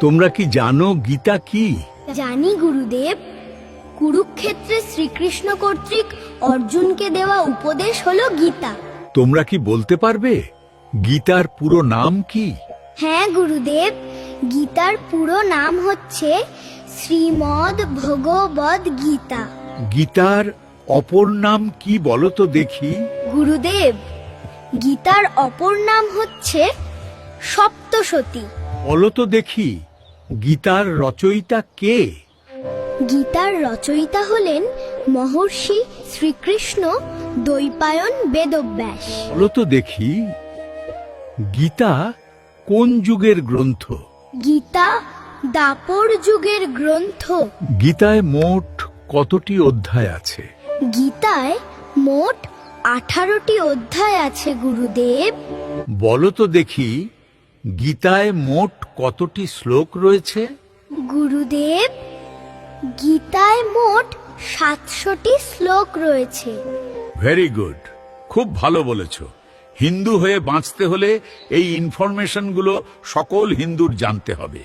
তোমরা কি জানো গীতা কি? জানি গুরুদেব। কুরুক্ষেত্রে শ্রীকৃষ্ণ কর্তৃক অর্জুনকে দেওয়া উপদেশ হলো গীতা। তোমরা কি বলতে পারবে গীতার পুরো নাম কি? হ্যাঁ গুরুদেব, গীতার পুরো নাম হচ্ছে শ্রীমদ্ ভগবদ গীতা। গীতার অপর নাম কি বলো তো দেখি? গুরুদেব, গীতার অপর নাম হচ্ছে সপ্তশতী। বলো তো দেখি গীতার রচয়িতা কে? গীতার রচয়িতা হলেন মহর্ষি শ্রীকৃষ্ণ দ্বৈপায়ন বেদব্যাস। বলো তো দেখি গীতা কোন যুগের গ্রন্থ? গীতা দাপর যুগের গ্রন্থ। গীতায় মোট কতটি অধ্যায় আছে? গীতায় মোট 18টি অধ্যায় আছে গুরুদেব। বলো তো দেখি গীতায় মোট কতটি শ্লোক রয়েছে? গুরুদেব, গীতায় মোট 700টি শ্লোক রয়েছে। ভেরি গুড, খুব ভালো বলেছো। হিন্দু হয়ে বাঁচতে হলে এই ইনফরমেশনগুলো সকল হিন্দুর জানতে হবে।